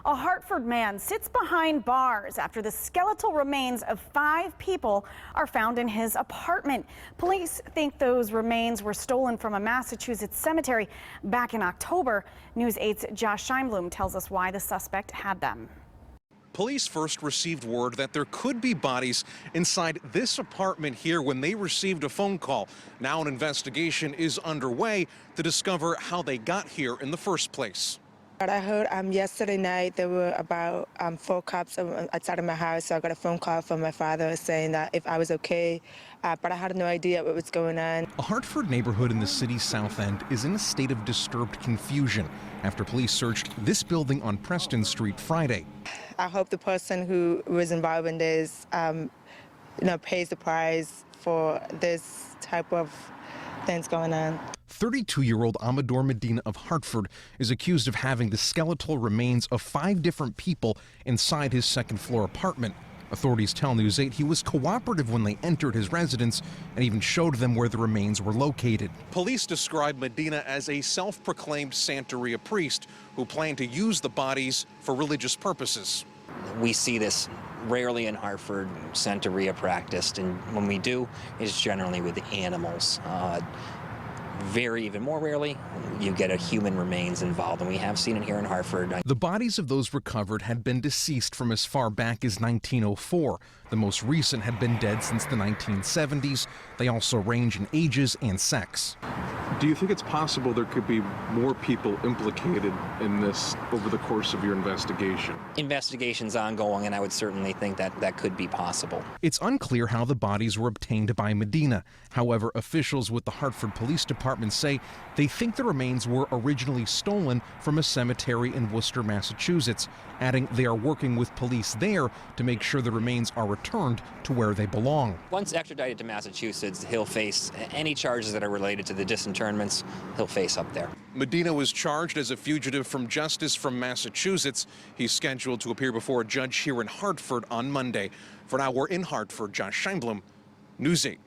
A Hartford man sits behind bars after the skeletal remains of 5 people are found in his apartment. Police think those remains were stolen from a Massachusetts cemetery back in October. News 8's Josh Scheinblum tells us why the suspect had them. Police first received word that there could be bodies inside this apartment here when they received a phone call. Now an investigation is underway to discover how they got here in the first place. I heard yesterday night there were about 4 cops outside of my house, so I got a phone call from my father saying that if I was okay, but I had no idea what was going on. A Hartford neighborhood in the city's south end is in a state of disturbed confusion after police searched this building on Preston Street Friday. I hope the person who was involved in this, pays the price for this type of things going on. 32-year-old Amador Medina of Hartford is accused of having the skeletal remains of 5 different people inside his second-floor apartment. Authorities tell News 8 he was cooperative when they entered his residence and even showed them where the remains were located. Police describe Medina as a self-proclaimed Santeria priest who planned to use the bodies for religious purposes. We see this rarely in Hartford, Santeria practiced, and when we do, it's generally with animals. Even more rarely, you get a human remains involved, and we have seen it here in Hartford. The bodies of those recovered had been deceased from as far back as 1904. The most recent had been dead since the 1970s. They also range in ages and sex. Do you think it's possible there could be more people implicated in this over the course of your investigation? Investigation's ongoing, and I would certainly think that that could be possible. It's unclear how the bodies were obtained by Medina. However, officials with the Hartford Police Department say they think the remains were originally stolen from a cemetery in Worcester, Massachusetts, adding they are working with police there to make sure the remains are returned to where they belong. Once extradited to Massachusetts, he'll face any charges that are related to the disinterments. He'll face up there. Medina was charged as a fugitive from justice from Massachusetts. He's scheduled to appear before a judge here in Hartford on Monday. For now, we're in Hartford. Josh Scheinblum, News 8.